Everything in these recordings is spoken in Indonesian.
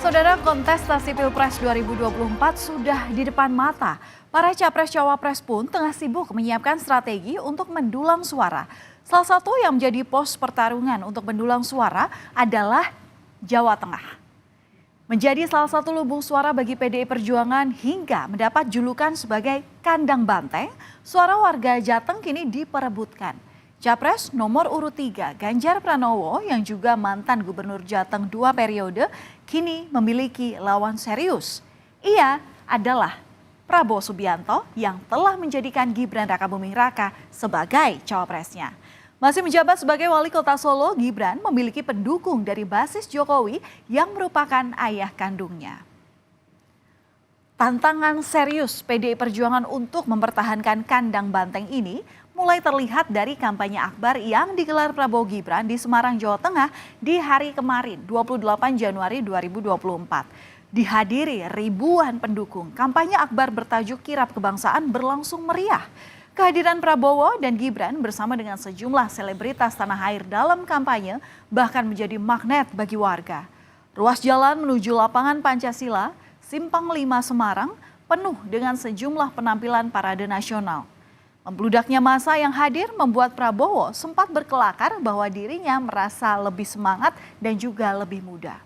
Saudara, kontestasi Pilpres 2024 sudah di depan mata. Para capres-cawapres pun tengah sibuk menyiapkan strategi untuk mendulang suara. Salah satu yang menjadi pos pertarungan untuk mendulang suara adalah Jawa Tengah. Menjadi salah satu lumbung suara bagi PDI Perjuangan hingga mendapat julukan sebagai kandang banteng, suara warga Jateng kini diperebutkan. Capres nomor urut 3 Ganjar Pranowo yang juga mantan Gubernur Jateng 2 periode kini memiliki lawan serius. Ia adalah Prabowo Subianto yang telah menjadikan Gibran Rakabuming Raka sebagai cawapresnya. Masih menjabat sebagai wali kota Solo, Gibran memiliki pendukung dari basis Jokowi yang merupakan ayah kandungnya. Tantangan serius PDI Perjuangan untuk mempertahankan kandang banteng ini mulai terlihat dari kampanye akbar yang digelar Prabowo Gibran di Semarang, Jawa Tengah di hari kemarin, 28 Januari 2024. Dihadiri ribuan pendukung, kampanye akbar bertajuk Kirap Kebangsaan berlangsung meriah. Kehadiran Prabowo dan Gibran bersama dengan sejumlah selebritas tanah air dalam kampanye bahkan menjadi magnet bagi warga. Ruas jalan menuju lapangan Pancasila, Simpang 5 Semarang, penuh dengan sejumlah penampilan parade nasional. Membludaknya massa yang hadir membuat Prabowo sempat berkelakar bahwa dirinya merasa lebih semangat dan juga lebih muda.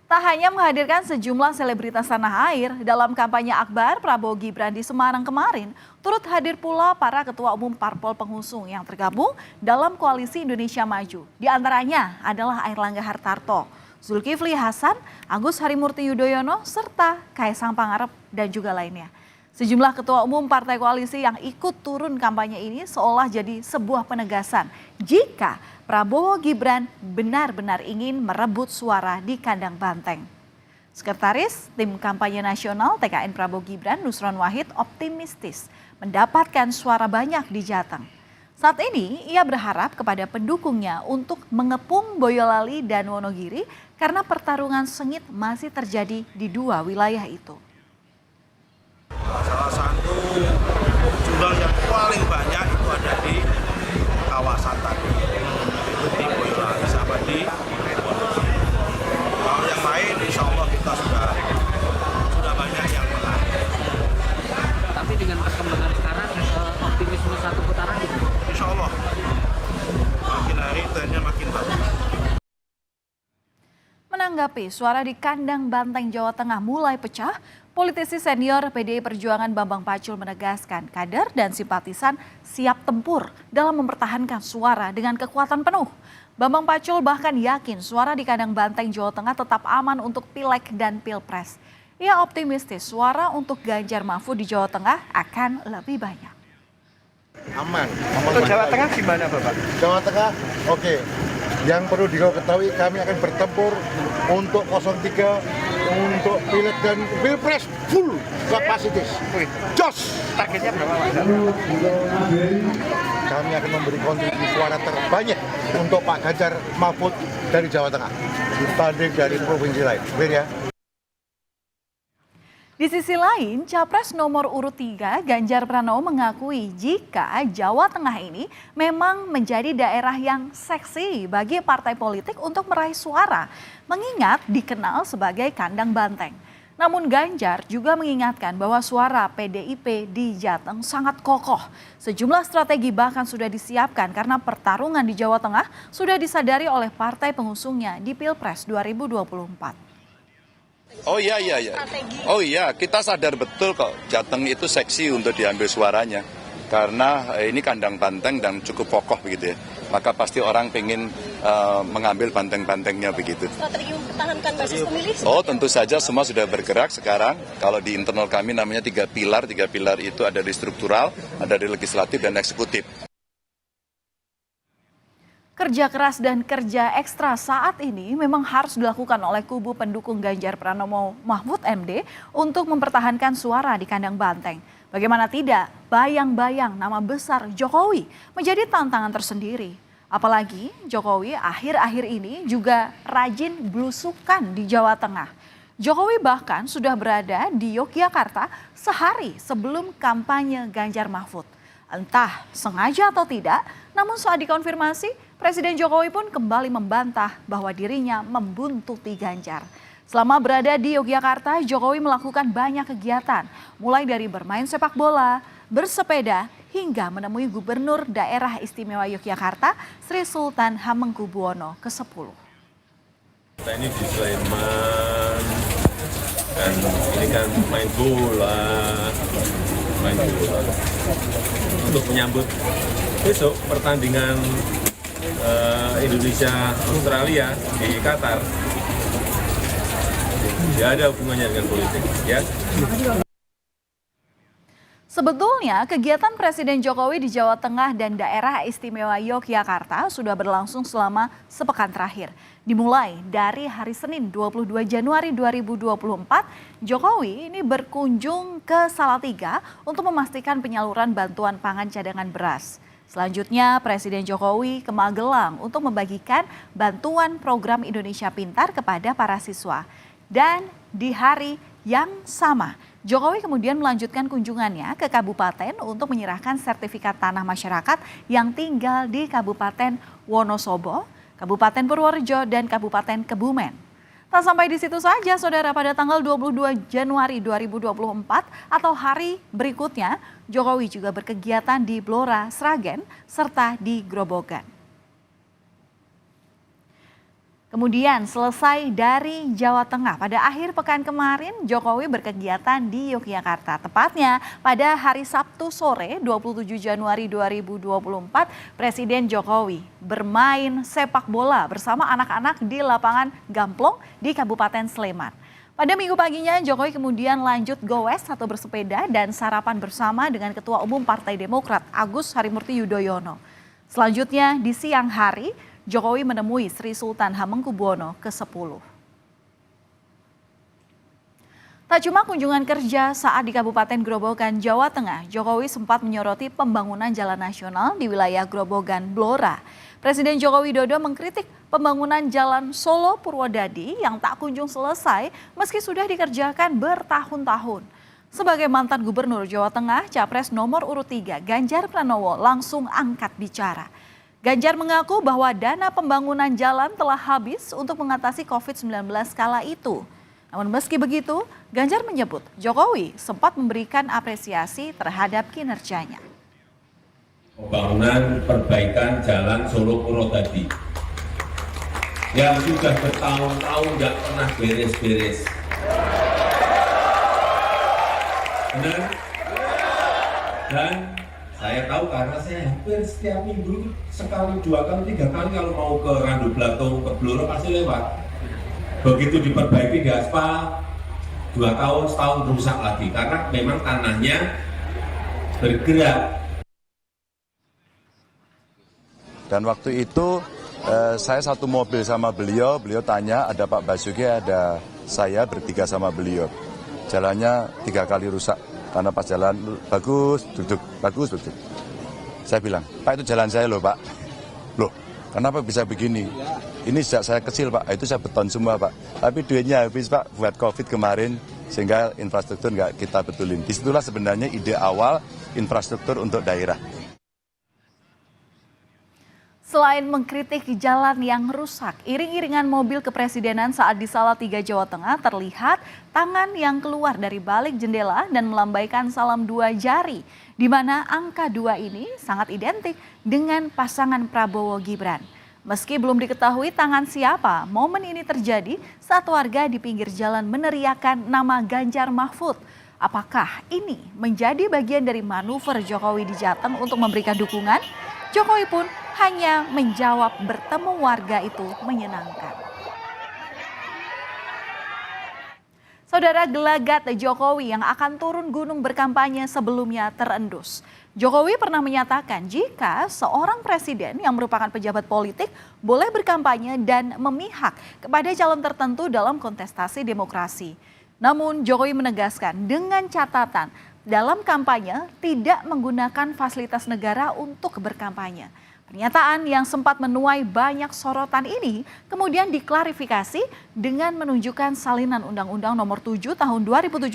Tak hanya menghadirkan sejumlah selebritas tanah air, dalam kampanye akbar Prabowo Gibran di Semarang kemarin, turut hadir pula para ketua umum parpol pengusung yang tergabung dalam Koalisi Indonesia Maju. Di antaranya adalah Airlangga Hartarto, Zulkifli Hasan, Agus Harimurti Yudhoyono, serta Kaisang Pangarep dan juga lainnya. Sejumlah ketua umum partai koalisi yang ikut turun kampanye ini seolah jadi sebuah penegasan jika Prabowo Gibran benar-benar ingin merebut suara di kandang banteng. Sekretaris Tim Kampanye Nasional TKN Prabowo Gibran, Nusron Wahid, optimistis mendapatkan suara banyak di Jateng. Saat ini ia berharap kepada pendukungnya untuk mengepung Boyolali dan Wonogiri karena pertarungan sengit masih terjadi di dua wilayah itu. Salah satu jumlah yang paling banyak itu ada di kawasan tadi, itu di Boyolali sama di Wonogiri. Kalau yang lain insya Allah kita sudah banyak yang menang. Tapi dengan perkembangan sekarang, optimisme satu putaran gitu? Insya Allah makin hari trennya makin bagus. Menanggapi suara di kandang banteng Jawa Tengah mulai pecah, politisi senior PDI Perjuangan Bambang Pacul menegaskan kader dan simpatisan siap tempur dalam mempertahankan suara dengan kekuatan penuh. Bambang Pacul bahkan yakin suara di kandang banteng Jawa Tengah tetap aman untuk Pileg dan Pilpres. Ia optimistis suara untuk Ganjar Mahfud di Jawa Tengah akan lebih banyak. Aman. Untuk Jawa Tengah gimana Bapak? Jawa Tengah, oke. Yang perlu diketahui kami akan bertempur untuk 03, untuk Pileg dan Pilpres full kapasitas. Jos! Targetnya berapa Pak? Kami akan memberi kontribusi suara terbanyak untuk Pak Ganjar Mahfud dari Jawa Tengah dibanding dari provinsi lain. Ya. Di sisi lain, Capres nomor urut 3 Ganjar Pranowo mengakui jika Jawa Tengah ini memang menjadi daerah yang seksi bagi partai politik untuk meraih suara, mengingat dikenal sebagai kandang banteng. Namun Ganjar juga mengingatkan bahwa suara PDIP di Jateng sangat kokoh. Sejumlah strategi bahkan sudah disiapkan karena pertarungan di Jawa Tengah sudah disadari oleh partai pengusungnya di Pilpres 2024. Oh iya. Oh iya, kita sadar betul kok Jateng itu seksi untuk diambil suaranya. Karena ini kandang banteng dan cukup kokoh begitu ya. Maka pasti orang pengen mengambil banteng-bantengnya begitu. Strategi mempertahankan basis pemilih? Oh tentu saja semua sudah bergerak sekarang. Kalau di internal kami namanya 3 pilar. 3 pilar itu ada di struktural, ada di legislatif dan eksekutif. Kerja keras dan kerja ekstra saat ini memang harus dilakukan oleh kubu pendukung Ganjar Pranowo Mahfud MD untuk mempertahankan suara di kandang banteng. Bagaimana tidak, bayang-bayang nama besar Jokowi menjadi tantangan tersendiri. Apalagi Jokowi akhir-akhir ini juga rajin belusukan di Jawa Tengah. Jokowi bahkan sudah berada di Yogyakarta sehari sebelum kampanye Ganjar Mahfud. Entah sengaja atau tidak, namun saat dikonfirmasi, Presiden Jokowi pun kembali membantah bahwa dirinya membuntuti Ganjar. Selama berada di Yogyakarta, Jokowi melakukan banyak kegiatan, mulai dari bermain sepak bola, bersepeda, hingga menemui Gubernur Daerah Istimewa Yogyakarta, Sri Sultan Hamengkubuwono ke-10. Kita ini di Sleman, dan ini kan main bola. Untuk menyambut besok pertandingan Indonesia-Australia di Qatar. Tidak ada hubungannya dengan politik, ya. Sebetulnya kegiatan Presiden Jokowi di Jawa Tengah dan Daerah Istimewa Yogyakarta sudah berlangsung selama sepekan terakhir. Dimulai dari hari Senin 22 Januari 2024, Jokowi ini berkunjung ke Salatiga untuk memastikan penyaluran bantuan pangan cadangan beras. Selanjutnya Presiden Jokowi ke Magelang untuk membagikan bantuan program Indonesia Pintar kepada para siswa. Dan di hari yang sama, Jokowi kemudian melanjutkan kunjungannya ke kabupaten untuk menyerahkan sertifikat tanah masyarakat yang tinggal di Kabupaten Wonosobo, Kabupaten Purworejo, dan Kabupaten Kebumen. Tak sampai di situ saja, saudara, pada tanggal 22 Januari 2024 atau hari berikutnya, Jokowi juga berkegiatan di Blora, Sragen, serta di Grobogan. Kemudian selesai dari Jawa Tengah, pada akhir pekan kemarin Jokowi berkegiatan di Yogyakarta. Tepatnya pada hari Sabtu sore 27 Januari 2024, Presiden Jokowi bermain sepak bola bersama anak-anak di lapangan Gamplong di Kabupaten Sleman. Pada minggu paginya Jokowi kemudian lanjut goes atau bersepeda dan sarapan bersama dengan Ketua Umum Partai Demokrat Agus Harimurti Yudhoyono. Selanjutnya di siang hari, Jokowi menemui Sri Sultan Hamengkubuwono ke-10. Tak cuma kunjungan kerja saat di Kabupaten Grobogan, Jawa Tengah, Jokowi sempat menyoroti pembangunan jalan nasional di wilayah Grobogan, Blora. Presiden Joko Widodo mengkritik pembangunan jalan Solo Purwodadi yang tak kunjung selesai meski sudah dikerjakan bertahun-tahun. Sebagai mantan Gubernur Jawa Tengah, Capres nomor urut 3 Ganjar Pranowo langsung angkat bicara. Ganjar mengaku bahwa dana pembangunan jalan telah habis untuk mengatasi COVID-19 kala itu. Namun meski begitu, Ganjar menyebut Jokowi sempat memberikan apresiasi terhadap kinerjanya. Pembangunan perbaikan jalan Solo Purwodadi yang sudah bertahun-tahun tidak pernah beres-beres. Benar? Dan saya tahu karena saya hampir setiap minggu sekali, 2 kali, 3 kali kalau mau ke Randu Blatung, ke Blora pasti lewat. Begitu diperbaiki di aspal, 2 tahun, setahun rusak lagi karena memang tanahnya bergerak. Dan waktu itu saya satu mobil sama beliau tanya ada Pak Basuki, ada saya bertiga sama beliau. Jalannya 3 kali rusak. Karena pas jalan bagus, bagus. Saya bilang, Pak itu jalan saya loh Pak. Loh, kenapa bisa begini? Ini sejak saya kecil Pak, itu saya beton semua Pak. Tapi duitnya habis Pak buat COVID kemarin, sehingga infrastruktur nggak kita betulin. Disitulah sebenarnya ide awal infrastruktur untuk daerah. Selain mengkritik jalan yang rusak, iring-iringan mobil kepresidenan saat di Salatiga, Jawa Tengah terlihat tangan yang keluar dari balik jendela dan melambaikan salam 2 jari, di mana angka 2 ini sangat identik dengan pasangan Prabowo Gibran. Meski belum diketahui tangan siapa, momen ini terjadi saat warga di pinggir jalan meneriakan nama Ganjar Mahfud. Apakah ini menjadi bagian dari manuver Jokowi di Jateng untuk memberikan dukungan? Jokowi pun hanya menjawab bertemu warga itu menyenangkan. Saudara, gelagat Jokowi yang akan turun gunung berkampanye sebelumnya terendus. Jokowi pernah menyatakan jika seorang presiden yang merupakan pejabat politik boleh berkampanye dan memihak kepada calon tertentu dalam kontestasi demokrasi. Namun Jokowi menegaskan dengan catatan dalam kampanye tidak menggunakan fasilitas negara untuk berkampanye. Pernyataan yang sempat menuai banyak sorotan ini kemudian diklarifikasi dengan menunjukkan salinan Undang-Undang Nomor 7 Tahun 2017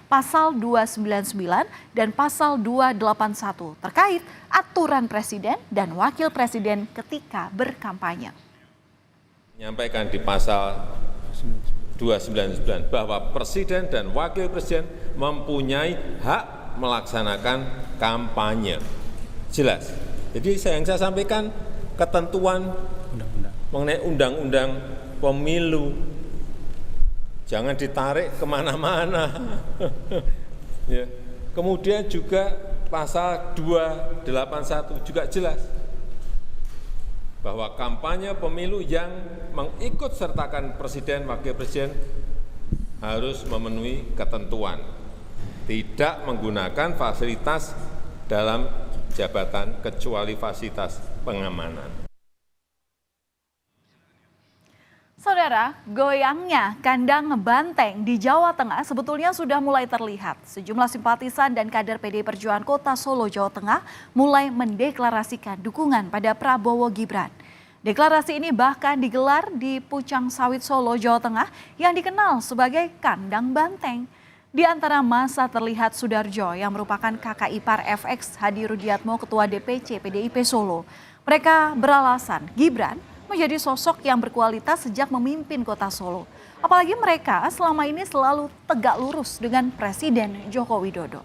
Pasal 299 dan Pasal 281 terkait aturan presiden dan wakil presiden ketika berkampanye. Menyampaikan di pasal 299 bahwa presiden dan wakil presiden mempunyai hak melaksanakan kampanye. Jelas. Jadi yang saya sampaikan ketentuan mengenai undang-undang pemilu. Jangan ditarik kemana-mana. Ya. Kemudian juga pasal 281 juga jelas bahwa kampanye pemilu yang mengikut sertakan presiden, wakil presiden harus memenuhi ketentuan. Tidak menggunakan fasilitas dalam jabatan kecuali fasilitas pengamanan. Saudara, goyangnya kandang banteng di Jawa Tengah sebetulnya sudah mulai terlihat. Sejumlah simpatisan dan kader PDI Perjuangan Kota Solo, Jawa Tengah mulai mendeklarasikan dukungan pada Prabowo Gibran. Deklarasi ini bahkan digelar di Pucang Sawit Solo, Jawa Tengah yang dikenal sebagai kandang banteng. Di antara masa terlihat Sudarjo yang merupakan kakak ipar FX Hadi Rudiatmo, Ketua DPC PDIP Solo. Mereka beralasan Gibran menjadi sosok yang berkualitas sejak memimpin Kota Solo. Apalagi mereka selama ini selalu tegak lurus dengan Presiden Joko Widodo.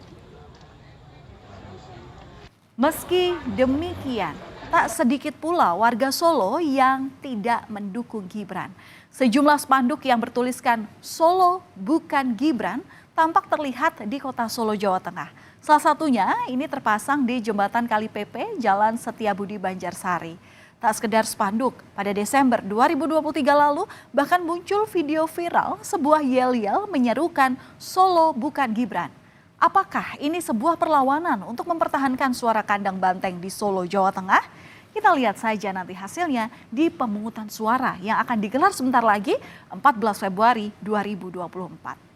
Meski demikian, tak sedikit pula warga Solo yang tidak mendukung Gibran. Sejumlah spanduk yang bertuliskan Solo bukan Gibran tampak terlihat di Kota Solo, Jawa Tengah. Salah satunya ini terpasang di Jembatan Kali PP, Jalan Setiabudi, Banjarsari. Tak sekedar spanduk, pada Desember 2023 lalu bahkan muncul video viral sebuah yel-yel menyerukan Solo bukan Gibran. Apakah ini sebuah perlawanan untuk mempertahankan suara kandang banteng di Solo, Jawa Tengah? Kita lihat saja nanti hasilnya di pemungutan suara yang akan digelar sebentar lagi 14 Februari 2024.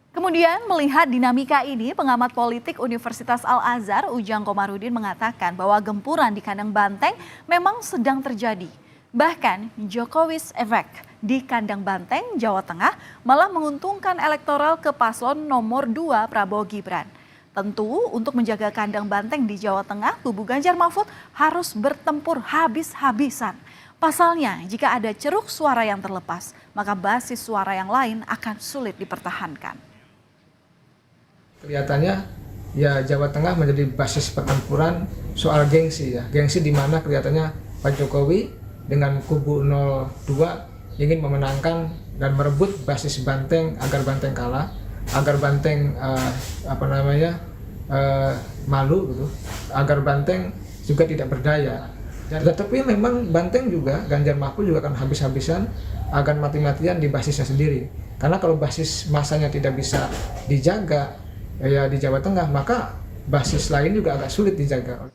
Kemudian melihat dinamika ini, pengamat politik Universitas Al-Azhar Ujang Komarudin mengatakan bahwa gempuran di kandang banteng memang sedang terjadi. Bahkan Jokowi's Effect di kandang banteng Jawa Tengah malah menguntungkan elektoral ke paslon nomor 2 Prabowo Gibran. Tentu untuk menjaga kandang banteng di Jawa Tengah, kubu Ganjar Mahfud harus bertempur habis-habisan. Pasalnya, jika ada ceruk suara yang terlepas, maka basis suara yang lain akan sulit dipertahankan. Kelihatannya ya Jawa Tengah menjadi basis pertempuran soal gengsi ya. Gengsi di mana kelihatannya Pak Jokowi dengan kubu 02 ingin memenangkan dan merebut basis Banteng agar Banteng kalah, agar Banteng malu gitu, agar Banteng juga tidak berdaya. Tetapi memang Banteng juga, Ganjar Mahfud juga akan habis-habisan, akan mati-matian di basisnya sendiri. Karena kalau basis masanya tidak bisa dijaga ya di Jawa Tengah, maka basis lain juga agak sulit dijaga.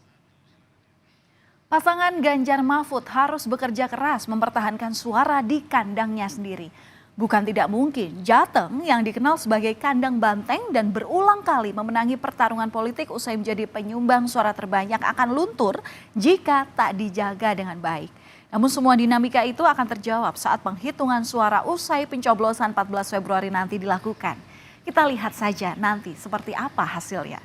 Pasangan Ganjar Mahfud harus bekerja keras mempertahankan suara di kandangnya sendiri. Bukan tidak mungkin Jateng yang dikenal sebagai kandang banteng dan berulang kali memenangi pertarungan politik usai menjadi penyumbang suara terbanyak akan luntur jika tak dijaga dengan baik. Namun semua dinamika itu akan terjawab saat penghitungan suara usai pencoblosan 14 Februari nanti dilakukan. Kita lihat saja nanti seperti apa hasilnya.